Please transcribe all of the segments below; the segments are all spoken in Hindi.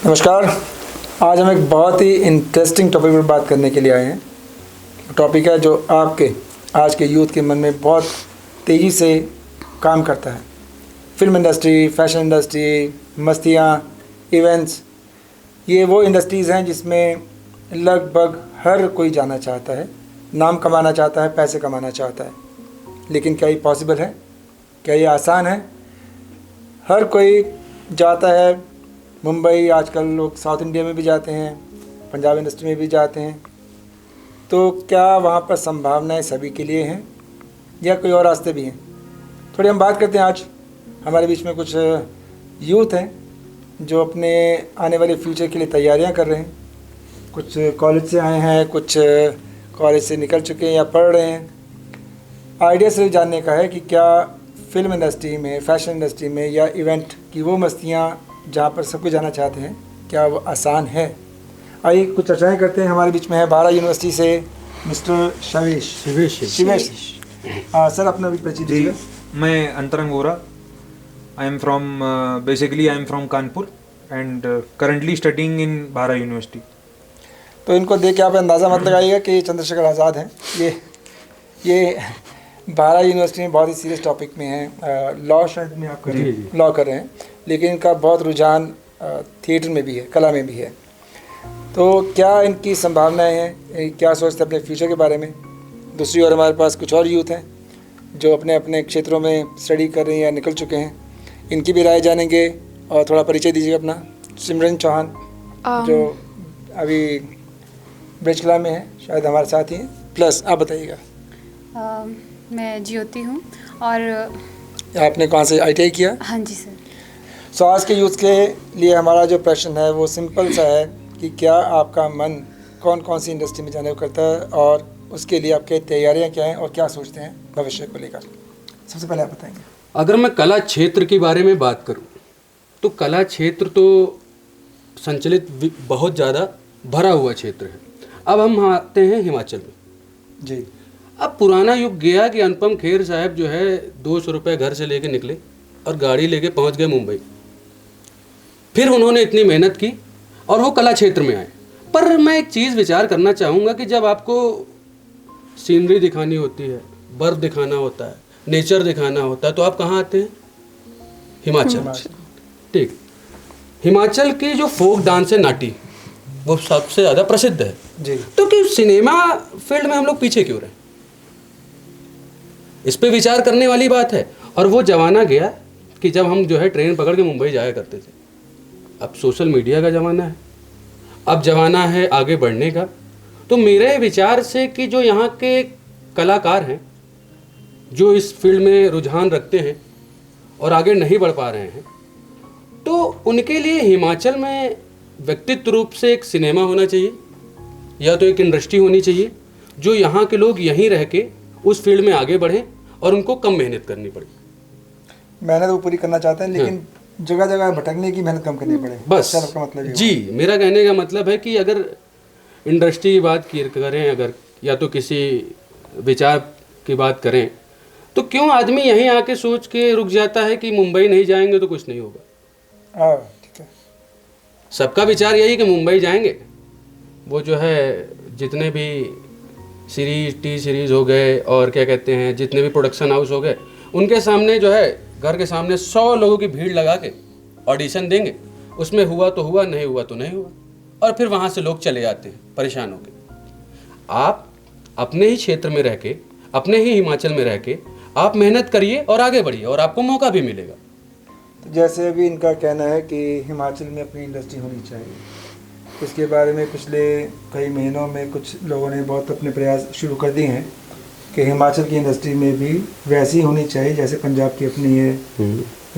नमस्कार। आज हम एक बहुत ही इंटरेस्टिंग टॉपिक पर बात करने के लिए आए हैं। टॉपिक है जो आपके आज के यूथ के मन में बहुत तेज़ी से काम करता है। फिल्म इंडस्ट्री, फैशन इंडस्ट्री, मस्तियाँ, इवेंट्स, ये वो इंडस्ट्रीज़ हैं जिसमें लगभग हर कोई जाना चाहता है, नाम कमाना चाहता है, पैसे कमाना चाहता है। लेकिन क्या ये पॉसिबल है? क्या ये आसान है? हर कोई जाता है। मुंबई, आजकल लोग साउथ इंडिया में भी जाते हैं, पंजाब इंडस्ट्री में भी जाते हैं। तो क्या वहाँ पर संभावनाएं सभी के लिए हैं या कोई और रास्ते भी हैं? थोड़ी हम बात करते हैं। आज हमारे बीच में कुछ यूथ हैं जो अपने आने वाले फ्यूचर के लिए तैयारियां कर रहे हैं। कुछ कॉलेज से आए हैं, कुछ कॉलेज से निकल चुके हैं या पढ़ रहे हैं। आइडिया सिर्फ जानने का है कि क्या फिल्म इंडस्ट्री में, फैशन इंडस्ट्री में या इवेंट की वो मस्तियाँ जहाँ पर सब कुछ जाना चाहते हैं, क्या वो आसान है? आइए कुछ चर्चाएं करते हैं। हमारे बीच में है बारा यूनिवर्सिटी से मिस्टर शिवेश। सर अपना भी परिचय दीजिएगा। मैं अंतरंग Vora. I am from Kanpur and currently studying in बारा यूनिवर्सिटी। तो इनको देख के आप अंदाज़ा मत लगाइएगा कि ये चंद्रशेखर आज़ाद हैं। ये बारा यूनिवर्सिटी में बहुत ही सीरियस टॉपिक में है। लॉ शायद में आप लॉ कर रहे हैं, लेकिन इनका बहुत रुझान थिएटर में भी है, कला में भी है। तो क्या इनकी संभावनाएं हैं? क्या सोचते हैं अपने फ्यूचर के बारे में? दूसरी ओर हमारे पास कुछ और यूथ हैं जो अपने अपने क्षेत्रों में स्टडी कर रहे हैं या निकल चुके हैं। इनकी भी राय जानेंगे। और थोड़ा परिचय दीजिएगा अपना। सिमरन चौहान जो अभी ब्रिजकला में है, शायद हमारे साथ ही हैं। प्लस आप बताइएगा। मैं ज्योति हूँ। और आपने कहाँ से ITI किया? हाँ जी सर। सो आज के यूथ के लिए हमारा जो प्रश्न है वो सिंपल सा है कि क्या आपका मन कौन कौन सी इंडस्ट्री में जाने को करता है और उसके लिए आपकी तैयारियां क्या हैं और क्या सोचते हैं भविष्य को लेकर? सबसे पहले आप बताएंगे। अगर मैं कला क्षेत्र के बारे में बात करूं तो कला क्षेत्र तो संचलित बहुत ज़्यादा भरा हुआ क्षेत्र है। अब हम आते हैं हिमाचल में जी। अब पुराना युग गया कि अनुपम खेर साहब जो है 200 रुपये घर से लेके निकले और गाड़ी लेके पहुंच गए मुंबई। फिर उन्होंने इतनी मेहनत की और वो कला क्षेत्र में आए। पर मैं एक चीज़ विचार करना चाहूँगा कि जब आपको सीनरी दिखानी होती है, बर्फ दिखाना होता है, नेचर दिखाना होता है, तो आप कहाँ आते हैं? हिमाचल। ठीक। हिमाचल की जो फोक डांस है नाटी, वो सबसे ज़्यादा प्रसिद्ध है जी। तो कि सिनेमा फील्ड में हम लोग पीछे क्यों रहे? इस पे विचार करने वाली बात है। और वो जमाना गया कि जब हम जो है ट्रेन पकड़ के मुंबई जाया करते थे। अब सोशल मीडिया का ज़माना है, अब ज़माना है आगे बढ़ने का। तो मेरे विचार से कि जो यहाँ के कलाकार हैं, जो इस फील्ड में रुझान रखते हैं और आगे नहीं बढ़ पा रहे हैं, तो उनके लिए हिमाचल में व्यक्तित्व रूप से एक सिनेमा होना चाहिए या तो एक इंडस्ट्री होनी चाहिए जो यहाँ के लोग यहीं रह के उस फील्ड में आगे बढ़ें और उनको कम मेहनत करनी पड़े। मेहनत वो पूरी करना चाहते हैं, लेकिन जगह जगह भटकने की मेहनत कम करनी पड़े। बस आपका मतलब जी, मेरा कहने का मतलब है कि अगर इंडस्ट्री की बात करें, अगर या तो किसी विचार की बात करें, तो क्यों आदमी यहीं आके सोच के रुक जाता है कि मुंबई नहीं जाएंगे तो कुछ नहीं होगा? ठीक है। सबका विचार यही कि मुंबई जाएंगे, वो जो है जितने भी टी सीरीज़ हो गए और क्या कहते हैं, जितने भी प्रोडक्शन हाउस हो गए, उनके सामने जो है घर के सामने 100 लोगों की भीड़ लगा के ऑडिशन देंगे। उसमें हुआ तो हुआ, नहीं हुआ तो नहीं हुआ, और फिर वहाँ से लोग चले जाते हैं परेशान होकर। आप अपने ही क्षेत्र में रह के, अपने ही हिमाचल में रह के आप मेहनत करिए और आगे बढ़िए और आपको मौका भी मिलेगा। तो जैसे अभी इनका कहना है कि हिमाचल में अपनी इंडस्ट्री होनी चाहिए, इसके बारे में पिछले कई महीनों में कुछ लोगों ने बहुत अपने प्रयास शुरू कर दिए हैं कि हिमाचल की इंडस्ट्री में भी वैसी होनी चाहिए जैसे पंजाब की अपनी है,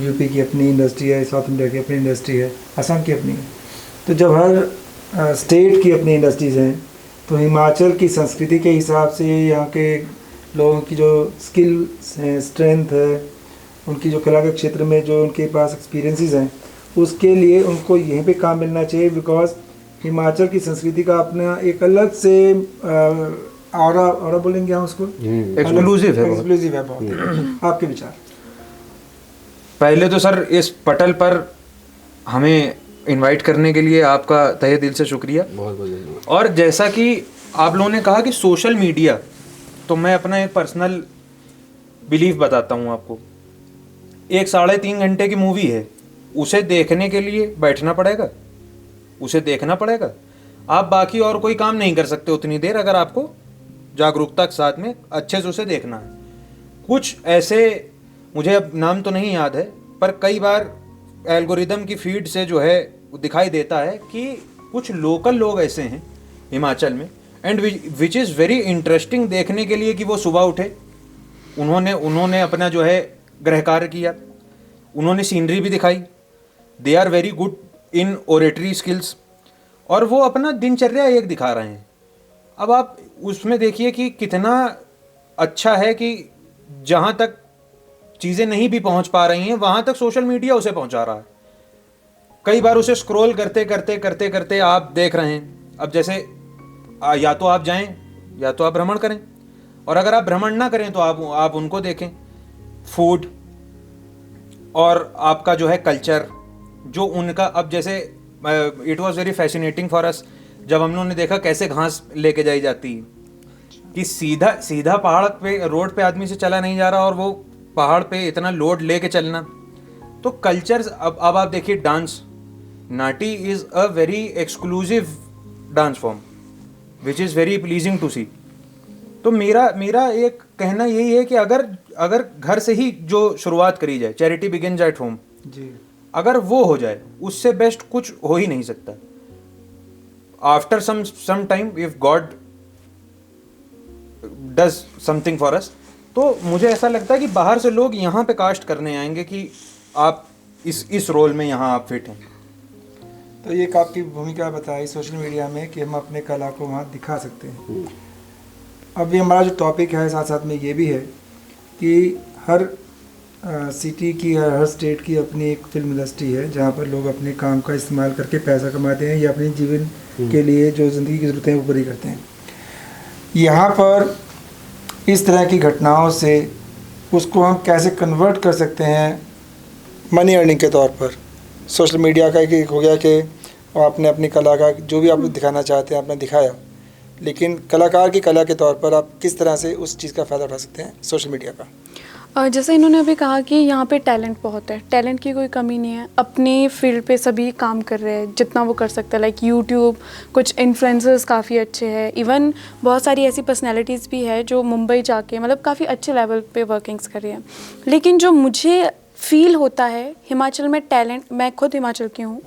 यूपी की अपनी इंडस्ट्री है, साउथ इंडिया की अपनी इंडस्ट्री है, असम की अपनी है। तो जब हर स्टेट की अपनी इंडस्ट्रीज़ हैं, तो हिमाचल की संस्कृति के हिसाब से यहाँ के लोगों की जो स्किल्स हैं, स्ट्रेंथ है, उनकी जो कला के क्षेत्र में जो उनके पास एक्सपीरियंसेस हैं, उसके लिए उनको यहीं पे काम मिलना चाहिए। बिकॉज हिमाचल की संस्कृति का अपना एक अलग से और बोलेंगे हम उसको, एक्सक्लूसिव है बहुत। आपके विचार? पहले तो सर इस पटल पर हमें इनवाइट करने के लिए आपका तहे दिल से शुक्रिया। बहुत बहुत धन्यवाद। और जैसा कि आप लोगों ने कहा कि सोशल मीडिया, तो मैं अपना एक पर्सनल बिलीफ बताता हूँ आपको। 3.5 घंटे की मूवी है, उसे देखने के लिए बैठना पड़ेगा, उसे देखना पड़ेगा। आप बाकी और कोई काम नहीं कर सकते उतनी देर, अगर आपको जागरूकता के साथ में अच्छे से उसे देखना है। कुछ ऐसे, मुझे अब नाम तो नहीं याद है, पर कई बार एल्गोरिदम की फीड से जो है दिखाई देता है कि कुछ लोकल लोग ऐसे हैं हिमाचल में, and which is very interesting देखने के लिए, कि वो सुबह उठे, उन्होंने अपना जो है गृह कार्य किया, उन्होंने सीनरी भी दिखाई, they are very good in oratory skills, और वो अपना दिनचर्या एक दिखा रहे हैं। अब आप उसमें देखिए कि कितना अच्छा है कि जहाँ तक चीज़ें नहीं भी पहुँच पा रही हैं, वहाँ तक सोशल मीडिया उसे पहुँचा रहा है। कई बार उसे स्क्रॉल करते करते करते करते आप देख रहे हैं। अब जैसे या तो आप जाएं या तो आप भ्रमण करें, और अगर आप भ्रमण ना करें तो आप उनको देखें, फूड और आपका जो है कल्चर, जो उनका, अब जैसे it was very fascinating for us जब हम लोगों ने देखा कैसे घास लेके जाई जाती है, कि सीधा सीधा पहाड़ पे, रोड पे आदमी से चला नहीं जा रहा, और वो पहाड़ पे इतना लोड लेके चलना। तो कल्चर्स, अब आप देखिए dance, Nati is a very exclusive dance form which is very pleasing to see. तो मेरा एक कहना यही है कि अगर घर से ही जो शुरुआत करी जाए, चैरिटी बिगिंस एट होम जी, अगर वो हो जाए, उससे बेस्ट कुछ हो ही नहीं सकता। After some time if god does something for us, तो मुझे ऐसा लगता है कि बाहर से लोग यहाँ पे कास्ट करने आएंगे कि आप इस रोल में यहाँ आप फिट हैं। तो ये एक आपकी भूमिका बताई सोशल मीडिया में कि हम अपने कला को वहाँ दिखा सकते हैं। अब ये हमारा जो टॉपिक है, साथ साथ में ये भी है कि हर सिटी की, हर स्टेट की अपनी एक फिल्म इंडस्ट्री है, जहाँ पर लोग अपने काम का इस्तेमाल करके पैसा कमाते हैं या अपने जीवन के लिए जो ज़िंदगी की ज़रूरतें हैं वो पूरी करते हैं। यहाँ पर इस तरह की घटनाओं से उसको हम कैसे कन्वर्ट कर सकते हैं मनी अर्निंग के तौर पर। सोशल मीडिया का एक हो गया कि आपने अपनी कला का जो भी आप दिखाना चाहते हैं आपने दिखाया, लेकिन कलाकार की कला के तौर पर आप किस तरह से उस चीज़ का फ़ायदा उठा सकते हैं सोशल मीडिया का? जैसे इन्होंने अभी कहा कि यहाँ पे टैलेंट बहुत है, टैलेंट की कोई कमी नहीं है, अपने फील्ड पे सभी काम कर रहे हैं जितना वो कर सकते हैं। लाइक यूट्यूब, कुछ इन्फ्लुएंसर्स काफ़ी अच्छे हैं, इवन बहुत सारी ऐसी पर्सनालिटीज़ भी है जो मुंबई जाके मतलब काफ़ी अच्छे लेवल पे वर्किंग्स कर रही हैं। लेकिन जो मुझे फील होता है हिमाचल में टैलेंट, मैं खुद हिमाचल की हूँ,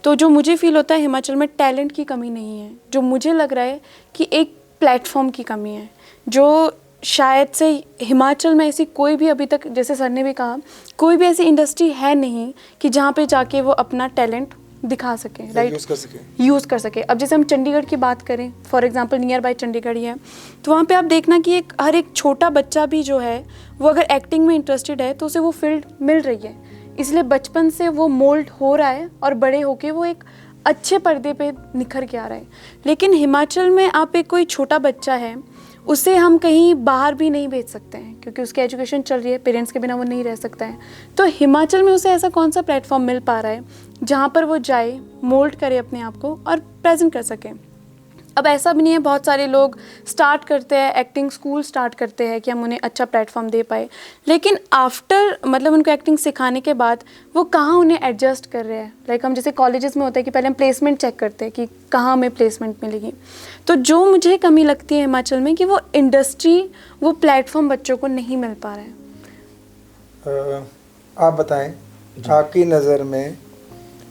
तो जो मुझे फील होता है हिमाचल में टैलेंट की कमी नहीं है। जो मुझे लग रहा है कि एक प्लेटफॉर्म की कमी है, जो शायद से हिमाचल में ऐसी कोई भी अभी तक, जैसे सर ने भी कहा, कोई भी ऐसी इंडस्ट्री है नहीं कि जहाँ पे जाके वो अपना टैलेंट दिखा सके, राइट, यूज़ कर सके। अब जैसे हम चंडीगढ़ की बात करें, for example near by Chandigarh ही है, तो वहाँ पे आप देखना कि हर एक छोटा बच्चा भी जो है वो अगर एक्टिंग में इंटरेस्टेड है तो उसे वो फील्ड मिल रही है, इसलिए बचपन से वो मोल्ड हो रहा है और बड़े होके वो एक अच्छे पर्दे पे निखर के आ रहा है। लेकिन हिमाचल में आप एक कोई छोटा बच्चा है, उसे हम कहीं बाहर भी नहीं भेज सकते हैं क्योंकि उसकी एजुकेशन चल रही है, पेरेंट्स के बिना वो नहीं रह सकता है। तो हिमाचल में उसे ऐसा कौन सा प्लेटफॉर्म मिल पा रहा है जहाँ पर वो जाए, मोल्ड करे अपने आप को और प्रेजेंट कर सके। अब ऐसा भी नहीं है, बहुत सारे लोग स्टार्ट करते हैं, एक्टिंग स्कूल स्टार्ट करते हैं कि हम उन्हें अच्छा प्लेटफॉर्म दे पाए, लेकिन आफ्टर मतलब उनको एक्टिंग सिखाने के बाद वो कहाँ उन्हें एडजस्ट कर रहे हैं। लाइक हम जैसे कॉलेजेस में होता है कि पहले हम प्लेसमेंट चेक करते हैं कि कहाँ हमें प्लेसमेंट मिलेगी। तो जो मुझे कमी लगती है हिमाचल में कि वो इंडस्ट्री, वो प्लेटफॉर्म बच्चों को नहीं मिल पा रहा है। आप बताएं, आपकी नज़र में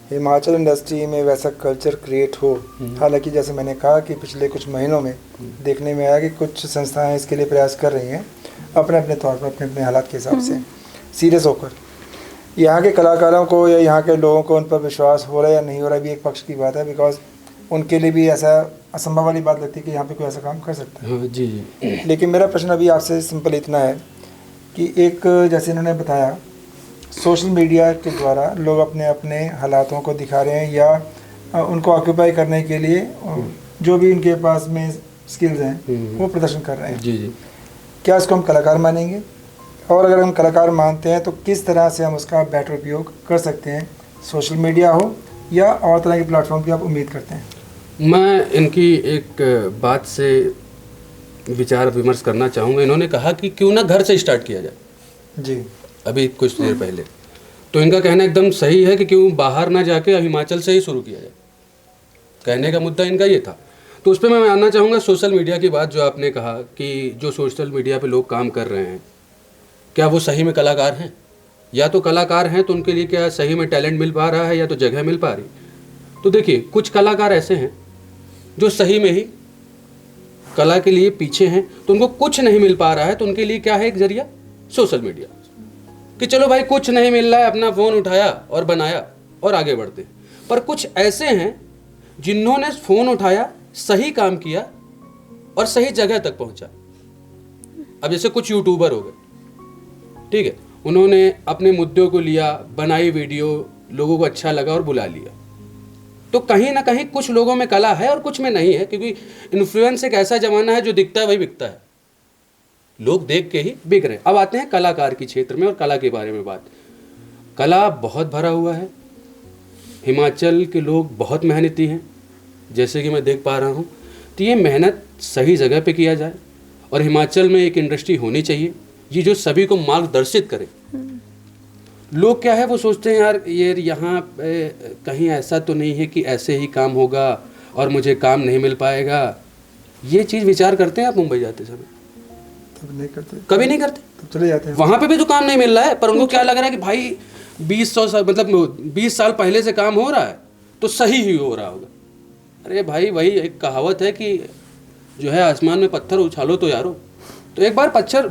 हिमाचल इंडस्ट्री में वैसा कल्चर क्रिएट हो? हालांकि जैसे मैंने कहा कि पिछले कुछ महीनों में देखने में आया कि कुछ संस्थाएं इसके लिए प्रयास कर रही हैं अपने अपने तौर पर, अपने अपने हालात के हिसाब से सीरियस होकर। यहाँ के कलाकारों को या यहाँ के लोगों को उन पर विश्वास हो रहा है या नहीं हो रहा है भी एक पक्ष की बात है, बिकॉज उनके लिए भी ऐसा असंभव वाली बात लगती है कि यहाँ पे कोई ऐसा काम कर सकता है। जी जी। लेकिन मेरा प्रश्न अभी आपसे सिंपल इतना है कि एक, जैसे इन्होंने बताया, सोशल मीडिया के द्वारा लोग अपने अपने हालातों को दिखा रहे हैं या उनको ऑक्यूपाई करने के लिए जो भी उनके पास में स्किल्स हैं वो प्रदर्शन कर रहे हैं। जी जी। क्या इसको हम कलाकार मानेंगे? और अगर हम कलाकार मानते हैं तो किस तरह से हम उसका बेटर उपयोग कर सकते हैं, सोशल मीडिया हो या और तरह के प्लेटफॉर्म की आप उम्मीद करते हैं? मैं इनकी एक बात से विचार विमर्श करना चाहूँगा। इन्होंने कहा कि क्यों ना घर से स्टार्ट किया जाए जी। अभी कुछ देर पहले, तो इनका कहना एकदम सही है कि क्यों बाहर ना जाके हिमाचल से ही शुरू किया जाए। कहने का मुद्दा इनका ये था। तो उस पर मैं आना चाहूँगा सोशल मीडिया की बात, जो आपने कहा कि जो सोशल मीडिया पे लोग काम कर रहे हैं, क्या वो सही में कलाकार हैं? या तो कलाकार हैं तो उनके लिए क्या सही में टैलेंट मिल पा रहा है, या तो जगह मिल पा रही? तो देखिए, कुछ कलाकार ऐसे हैं जो सही में ही कला के लिए पीछे हैं, तो उनको कुछ नहीं मिल पा रहा है, तो उनके लिए क्या है एक जरिया? Social media. कि चलो भाई कुछ नहीं मिल रहा है, अपना फ़ोन उठाया और बनाया और आगे बढ़ते हैं। पर कुछ ऐसे हैं जिन्होंने फ़ोन उठाया, सही काम किया और सही जगह तक पहुंचा। अब जैसे कुछ यूट्यूबर हो गए, ठीक है, उन्होंने अपने मुद्दों को लिया, बनाई वीडियो, लोगों को अच्छा लगा और बुला लिया। तो कहीं ना कहीं कुछ लोगों में कला है और कुछ में नहीं है, क्योंकि इन्फ्लुएंस एक ऐसा जमाना है जो दिखता है वही बिकता है, लोग देख के ही बिक रहे हैं। अब आते हैं कलाकार की क्षेत्र में और कला के बारे में बात। कला बहुत भरा हुआ है, हिमाचल के लोग बहुत मेहनती हैं, जैसे कि मैं देख पा रहा हूँ। तो ये मेहनत सही जगह पे किया जाए और हिमाचल में एक इंडस्ट्री होनी चाहिए ये जो सभी को मार्गदर्शित करे। लोग क्या है वो सोचते हैं यार ये यहाँ कहीं ऐसा तो नहीं है कि ऐसे ही काम होगा और मुझे काम नहीं मिल पाएगा। ये चीज़ विचार करते हैं आप मुंबई जाते समय? तब नहीं करते, कभी नहीं करते। तब चले जाते हैं। वहाँ पे भी तो काम नहीं मिल रहा है, पर उनको क्या लग रहा है कि भाई 20 साल पहले से काम हो रहा है तो सही ही हो रहा होगा। अरे भाई वही एक कहावत है कि जो है आसमान में पत्थर उछालो तो यारो। तो एक बार पत्थर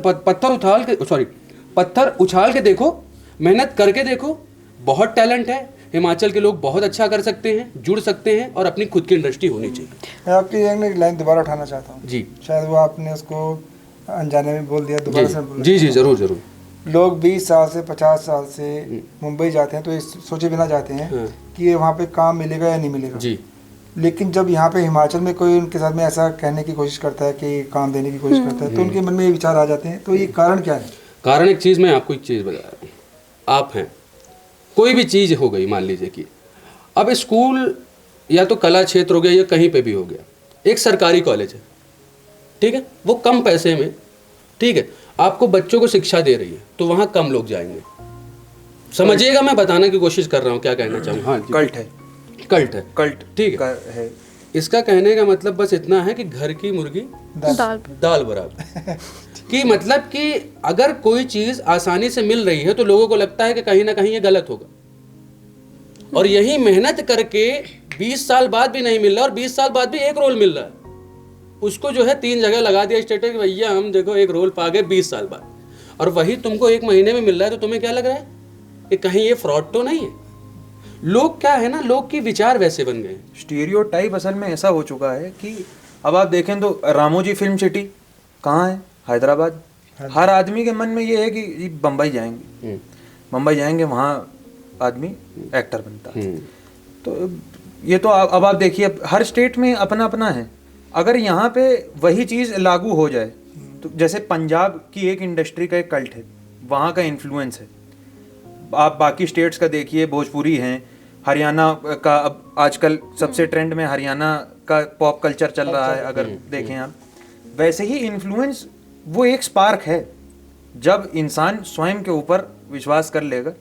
उछाल के देखो, मेहनत करके देखो। बहुत टैलेंट है, हिमाचल के लोग बहुत अच्छा कर सकते हैं, जुड़ सकते हैं और अपनी खुद की इंडस्ट्री होनी चाहिए। मैं आपकी एक लाइन दोबारा उठाना चाहता हूँ जी। शायद वो आपने उसको अनजाने में बोल दिया, दोबारा से बोलना। जी जरूर जरूर। लोग 20 साल से 50 साल से मुंबई जाते हैं तो इस सोचे बिना जाते हैं हाँ। कि वहाँ पे काम मिलेगा या नहीं मिलेगा। जी। लेकिन जब यहाँ पे हिमाचल में कोई उनके साथ में ऐसा कहने की कोशिश करता है कि काम देने की कोशिश करता है तो उनके मन में ये विचार आ जाते हैं। तो ये कारण क्या है? कारण एक चीज़, मैं आपको एक चीज़ बता रहा हूँ। आप हैं, कोई भी चीज़ हो गई, मान लीजिए कि अब स्कूल या तो कला क्षेत्र हो गया या कहीं पे भी हो गया, एक सरकारी कॉलेज है, ठीक है, वो कम पैसे में, ठीक है, आपको बच्चों को शिक्षा दे रही है, तो वहाँ कम लोग जाएंगे। समझिएगा, मैं बताने की कोशिश कर रहा हूँ क्या कहना चाहूँ। हाँ, कल्ट है, कल्ट है, कल्ट ठीक है। इसका कहने का मतलब बस इतना है कि घर की मुर्गी दाल बराबर। कि मतलब कि अगर कोई चीज़ आसानी से मिल रही है तो लोगों को लगता है कि कहीं ना कहीं ये गलत होगा, और यही मेहनत करके 20 साल बाद भी नहीं मिल रहा और 20 साल बाद भी एक रोल मिल रहा है, उसको जो है 3 जगह लगा दिया स्टेटस कि भैया हम देखो एक रोल पा गए 20 साल बाद, और वही तुमको 1 महीने में मिल रहा है। तो तुम्हें क्या लग रहा है कि कहीं ये फ्रॉड तो नहीं है? लोग क्या है ना, लोग के विचार वैसे बन गए। स्टीरियोटाइप असल में ऐसा हो चुका है कि अब आप देखें तो रामोजी फिल्म सिटी कहाँ है? हैदराबाद। हर आदमी के मन में ये है कि बम्बई जाएंगे, मुंबई जाएंगे, वहाँ आदमी एक्टर बनता है। तो ये तो अब आप देखिए हर स्टेट में अपना अपना है। अगर यहाँ पे वही चीज़ लागू हो जाए तो जैसे पंजाब की एक इंडस्ट्री का एक कल्ट है, वहाँ का इन्फ्लुएंस है। आप बाकी स्टेट्स का देखिए, भोजपुरी हैं, हरियाणा का अब आजकल सबसे ट्रेंड में हरियाणा का पॉप कल्चर चल रहा है। अगर देखें आप, वैसे ही इन्फ्लुएंस वो एक स्पार्क है जब इंसान स्वयं के ऊपर विश्वास कर लेगा।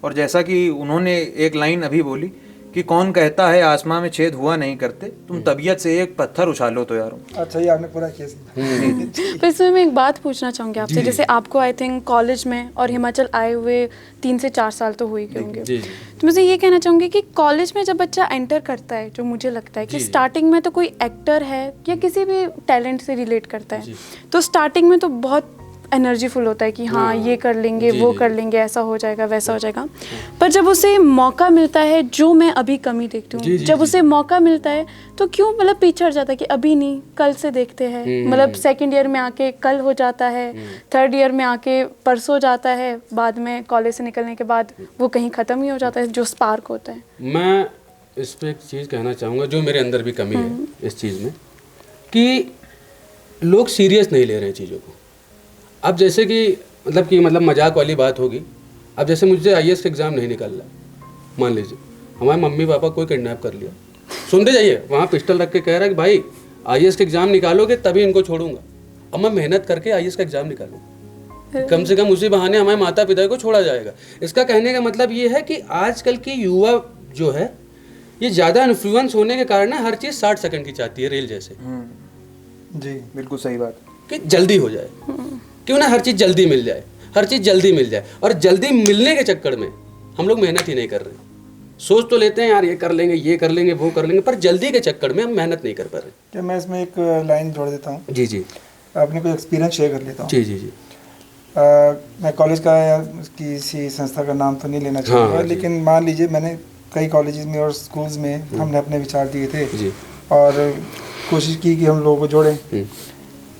और जैसा कि उन्होंने एक लाइन अभी बोली कि कौन कहता है आसमां में छेद हुआ नहीं करते, तुम तबीयत से एक पत्थर उछालो तो यारो। अच्छा, ये आपने पूरा किया। तो इसमें मैं एक बात पूछना चाहूँगी आपसे, जैसे आपको आई थिंक कॉलेज में और हिमाचल आए हुए 3 से 4 साल तो हो ही गए होंगे। तो मैं ये कहना चाहूँगी कि कॉलेज में जब बच्चा एंटर करता है, जो मुझे लगता है कि स्टार्टिंग में तो कोई एक्टर है या किसी भी टैलेंट से रिलेट करता है, तो स्टार्टिंग में तो बहुत एनर्जीफुल होता है कि हाँ ये कर लेंगे, वो कर लेंगे, ऐसा हो जाएगा, वैसा हो जाएगा। पर जब उसे मौका मिलता है, जो मैं अभी कमी देखती हूँ, जब उसे मौका मिलता है तो क्यों मतलब पीछे हट जाता है कि अभी नहीं, कल से देखते हैं। मतलब सेकंड ईयर में आके कल हो जाता है, थर्ड ईयर में आके परसों जाता है, बाद में कॉलेज से निकलने के बाद वो कहीं ख़त्म ही हो जाता है जो स्पार्क होता है। मैं इस पर एक चीज़ कहना चाहूँगा जो मेरे अंदर भी कमी है इस चीज़ में, कि लोग सीरियस नहीं ले रहे हैं चीज़ों को। अब जैसे कि मतलब मजाक वाली बात होगी, अब जैसे मुझे IAS का एग्ज़ाम नहीं निकल रहा, मान लीजिए, हमारे मम्मी पापा कोई किडनैप कर लिया, सुनते जाइए, वहाँ पिस्टल रख के कह रहा है कि भाई आईएएस का एग्जाम निकालोगे तभी इनको छोड़ूंगा। अब मैं मेहनत करके आईएएस का एग्जाम निकालूंगा, कम से कम उसी बहाने हमारे माता पिता को छोड़ा जाएगा। इसका कहने का मतलब ये है कि आजकल की युवा जो है ये ज़्यादा इन्फ्लुएंस होने के कारण हर चीज़ 60 सेकंड की चाहती है, रेल जैसे। जी बिल्कुल सही बात। कि जल्दी हो जाए, क्यों ना हर चीज़ जल्दी मिल जाए, हर चीज़ जल्दी मिल जाए। और जल्दी मिलने के चक्कर में हम लोग मेहनत ही नहीं कर रहे। सोच तो लेते हैं यार ये कर लेंगे, ये कर लेंगे, वो कर लेंगे, पर जल्दी के चक्कर में हम मेहनत नहीं कर पा रहे। क्या मैं इसमें एक लाइन जोड़ देता हूँ, जी जी अपने कोई एक्सपीरियंस शेयर कर लेता हूँ। जी जी जी मैं कॉलेज का या किसी संस्था का नाम तो नहीं लेना चाहूँगा, हाँ, जी। लेकिन मान लीजिए मैंने कई कॉलेजेस में और स्कूल्स में हमने अपने विचार दिए थे जी और कोशिश की कि हम लोगों को जोड़ें।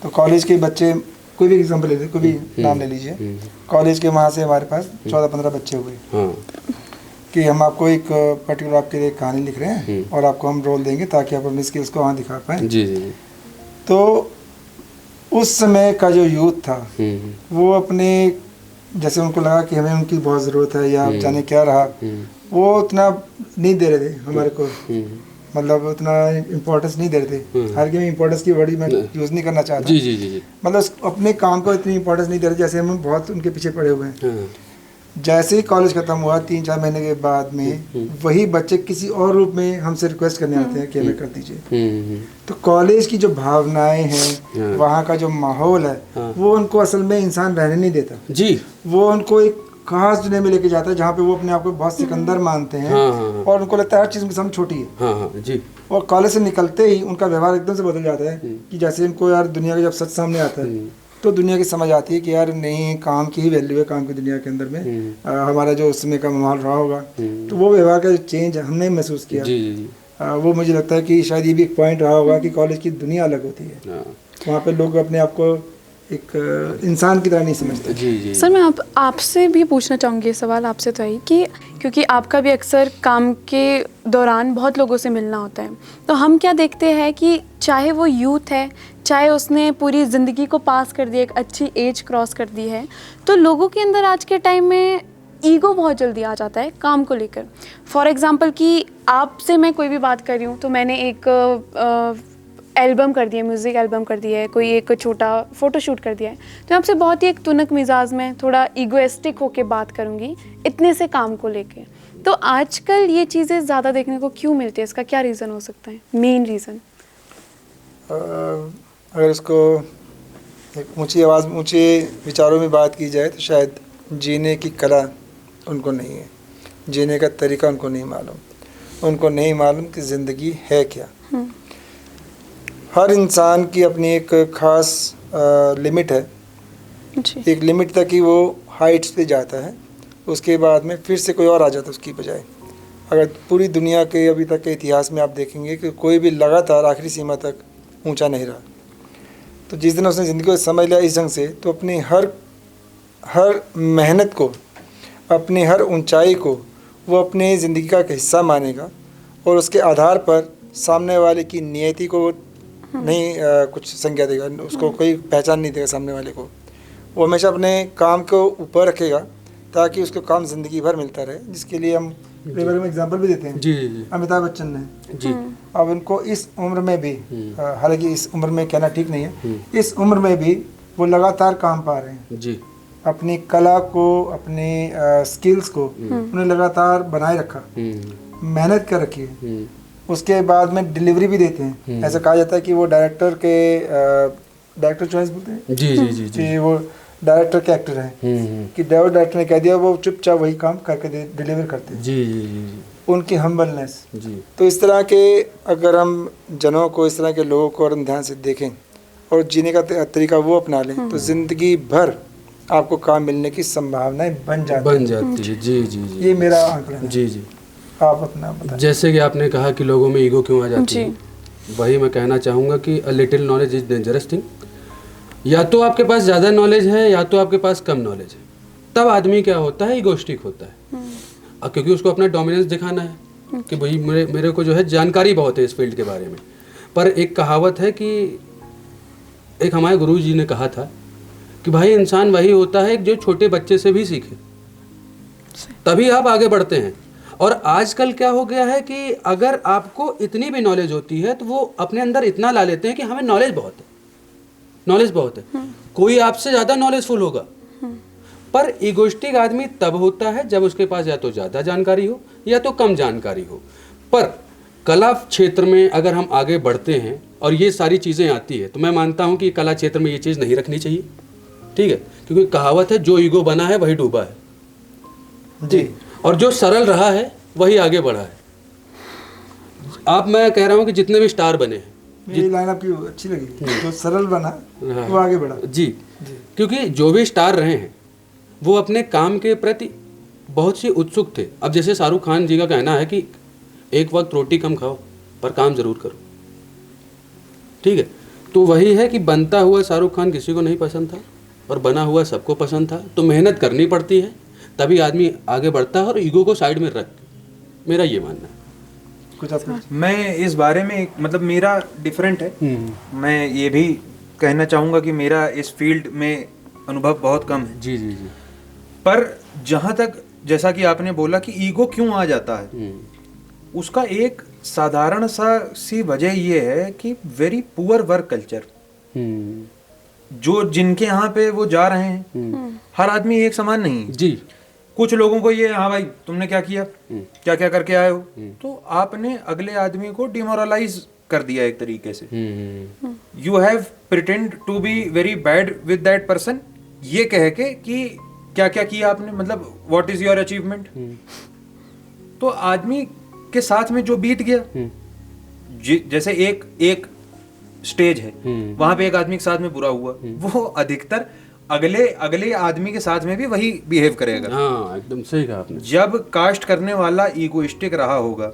तो कॉलेज के बच्चे, कोई भी एग्जाम्पल ले लीजिए, कोई भी नाम ले लीजिए, कॉलेज के वहाँ से हमारे पास 14-15 बच्चे हुए हाँ कि हम आपको एक पर्टिकुलर आपके लिए कहानी लिख रहे हैं और आपको हम रोल देंगे ताकि आप अपनी स्किल्स को वहाँ दिखा पाएँ। जी जी जी तो उस समय का जो यूथ था वो अपने, जैसे उनको लगा कि हमें उनकी बहुत ज़रूरत है या जाने क्या रहा, वो उतना नहीं दे रहे थे हमारे को, मतलब उतना इम्पोर्टेंस नहीं दे रहे थे। हर गेम इम्पोर्टेंस की वर्ड मैं यूज़ नहीं करना चाहता, जी जी जी जी मतलब अपने काम को इतनी इम्पोर्टेंस नहीं दे रहे जैसे हम बहुत उनके पीछे पड़े हुए हैं। हाँ जैसे ही कॉलेज खत्म हुआ 3-4 महीने के बाद में वही बच्चे किसी और रूप में हमसे रिक्वेस्ट करने आते हैं कि हमें कर दीजिए। तो कॉलेज की जो भावनाएं हैं, वहाँ का जो माहौल है, वो उनको असल में इंसान रहने नहीं देता जी। वो उनको एक खास दुनिया में लेके जाता है जहाँ पे वो अपने आप को बहुत सिकंदर मानते हैं और उनको लगता है हर चीज़ उनके सामने छोटी है। हाँ हाँ जी। और कॉलेज से निकलते ही उनका व्यवहार एकदम से बदल जाता है कि जैसे इनको यार दुनिया का जब सच सामने आता है तो दुनिया की समझ आती है कि यार नहीं, काम की ही वैल्यू है, काम की दुनिया के अंदर में हमारा जो उस समय का माहौल रहा होगा। तो वो व्यवहार का जो चेंज हमने महसूस किया, जी जी जी वो मुझे लगता है कि शायद ये भी एक पॉइंट रहा होगा कि कॉलेज की दुनिया अलग होती है। हाँ वहाँ पे लोग अपने आप को एक इंसान की तरह नहीं समझते। जी जी सर मैं आपसे भी पूछना चाहूँगी ये सवाल आपसे तो है कि क्योंकि आपका भी अक्सर काम के दौरान बहुत लोगों से मिलना होता है, तो हम क्या देखते हैं कि चाहे वो यूथ है, चाहे उसने पूरी ज़िंदगी को पास कर दिया, एक अच्छी एज क्रॉस कर दी है, तो लोगों के अंदर आज के टाइम में ईगो बहुत जल्दी आ जाता है काम को लेकर। फॉर एग्ज़ाम्पल कि आपसे मैं कोई भी बात कर रही हूँ तो मैंने एक एल्बम कर दिया, म्यूज़िक एल्बम कर दिया है, कोई एक छोटा फ़ोटोशूट कर दिया है, तो मैं आपसे बहुत ही एक तुनक मिजाज में थोड़ा ईगोइस्टिक होके बात करूँगी इतने से काम को लेके। तो आजकल ये चीज़ें ज़्यादा देखने को क्यों मिलती है, इसका क्या रीज़न हो सकता है, मेन रीज़न? अगर इसको एक ऊंची आवाज़ में, ऊंचे विचारों में बात की जाए तो शायद जीने की कला उनको नहीं है, जीने का तरीका उनको नहीं मालूम, उनको नहीं मालूम कि ज़िंदगी है क्या। हर इंसान की अपनी एक ख़ास लिमिट है, जी। एक लिमिट तक ही वो हाइट्स पे जाता है, उसके बाद में फिर से कोई और आ जाता है उसकी बजाय। अगर पूरी दुनिया के अभी तक के इतिहास में आप देखेंगे कि कोई भी लगातार आखिरी सीमा तक ऊंचा नहीं रहा। तो जिस दिन उसने ज़िंदगी को समझ लिया इस ढंग से, तो अपनी हर मेहनत को, अपनी हर ऊंचाई को वो अपनी ज़िंदगी का एक हिस्सा मानेगा और उसके आधार पर सामने वाले की नियति को नहीं कुछ संज्ञा देगा, उसको कोई पहचान नहीं देगा सामने वाले को। वो हमेशा अपने काम को ऊपर रखेगा ताकि उसको काम ज़िंदगी भर मिलता रहे, जिसके लिए हम लेवल में एग्जांपल भी देते हैं। जी जी अमिताभ बच्चन ने जी अब उनको इस उम्र में भी, हालांकि इस उम्र में कहना ठीक नहीं है, इस उम्र में भी वो लगातार काम पा रहे हैं। जी अपनी कला को, अपने स्किल्स को उन्हें लगातार बनाए रखा, मेहनत कर रखी है। उसके बाद में डिलीवरी भी देते हैं। ऐसा कहा जाता है कि वो डायरेक्टर चॉइस बोलते हैं जी जी जी कि वो डायरेक्टर के एक्टर हैं कि डायरेक्टर ने कह दिया, वो चुपचाप वही काम करके डिलीवर करते हैं। जी जी जी उनकी हम्बलनेस। जी तो इस तरह के अगर हम जनों को, इस तरह के लोगों को और हम ध्यान से देखें और जीने का तरीका वो अपना लें तो ज़िंदगी भर आपको काम मिलने की संभावनाएं बन जाती है। जी जी जी ये मेरा आंकड़ा है। जी जी आप अपना बताएं। जैसे कि आपने कहा कि लोगों में ईगो क्यों आ जाती है, वही मैं कहना चाहूँगा कि a little knowledge is dangerous thing. या तो आपके पास ज़्यादा नॉलेज है या तो आपके पास कम नॉलेज है, तब आदमी क्या होता है, ईगोस्टिक होता है। क्योंकि उसको अपना डोमिनेंस दिखाना है कि भाई मेरे को जो है जानकारी बहुत है इस फील्ड के बारे में। पर एक कहावत है कि एक हमारे गुरु जी ने कहा था कि भाई इंसान वही होता है जो छोटे बच्चे से भी सीखे, तभी आप आगे बढ़ते हैं। और आजकल क्या हो गया है कि अगर आपको इतनी भी नॉलेज होती है तो वो अपने अंदर इतना ला लेते हैं कि हमें नॉलेज बहुत है, नॉलेज बहुत है। कोई आपसे ज़्यादा नॉलेजफुल होगा, पर इगोइस्टिक आदमी तब होता है जब उसके पास या तो ज़्यादा जानकारी हो या तो कम जानकारी हो। पर कला क्षेत्र में अगर हम आगे बढ़ते हैं और ये सारी चीज़ें आती है तो मैं मानता हूँ कि कला क्षेत्र में ये चीज़ नहीं रखनी चाहिए, ठीक है, क्योंकि कहावत है जो ईगो बना है वही डूबा है जी, और जो सरल रहा है वही आगे बढ़ा है। आप, मैं कह रहा हूँ कि जितने भी स्टार बने हैं, ये लाइन आपकी अच्छी लगी, जो सरल बना वो आगे बढ़ा जी, क्योंकि जो भी स्टार रहे हैं वो अपने काम के प्रति बहुत सी उत्सुक थे। अब जैसे शाहरुख खान जी का कहना है कि एक वक्त रोटी कम खाओ पर काम जरूर करो, ठीक है, तो वही है कि बनता हुआ शाहरुख खान किसी को नहीं पसंद था और बना हुआ सबको पसंद था। तो मेहनत करनी पड़ती है तभी आदमी आगे बढ़ता है, और ईगो को साइड में रख, मेरा ये मानना है। कुछ आपको मैं इस बारे में मतलब मेरा डिफरेंट है। मैं ये भी कहना चाहूँगा कि मेरा इस फील्ड में अनुभव बहुत कम है। जी जी जी। पर जहाँ तक, जैसा कि आपने बोला कि ईगो क्यों आ जाता है, उसका एक साधारण सी वजह ये है कि वेरी पुअर वर्क कल्चर। जो जिनके यहाँ पे वो जा रहे हैं, हर आदमी एक समान नहीं है जी। कुछ लोगों को ये, हाँ भाई तुमने क्या किया, क्या क्या करके आए हो, तो आपने अगले आदमी को डिमोरलाइज कर दिया एक तरीके से। You have pretend to be very bad with that person, ये कह के कि क्या क्या किया आपने, मतलब व्हाट इज योर अचीवमेंट। तो आदमी के साथ में जो बीत गया, जैसे एक स्टेज है, वहां पे एक आदमी के साथ में बुरा हुआ, वो अधिकतर अगले आदमी के साथ में भी वही बिहेव करेगा। हाँ, एकदम सही कहा आपने। जब कास्ट करने वाला ईगोइस्टिक रहा होगा,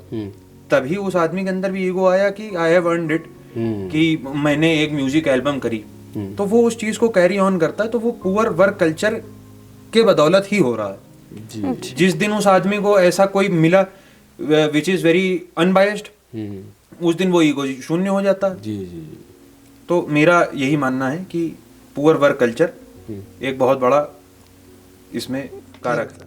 तभी उस आदमी के अंदर भी ईगो आया कि आई हैव अर्नड इट, कि मैंने एक म्यूजिक एल्बम करी, तो वो उस चीज को कैरी ऑन करता है। तो वो पुअर वर्क कल्चर के बदौलत ही हो रहा है। जिस दिन उस आदमी को ऐसा कोई मिला विच इज वेरी अनबायस्ड, उस दिन वो ईगो शून्य हो जाता है। जी जी। तो मेरा यही मानना है कि पुअर वर्क कल्चर एक बहुत बड़ा इसमें कारक है।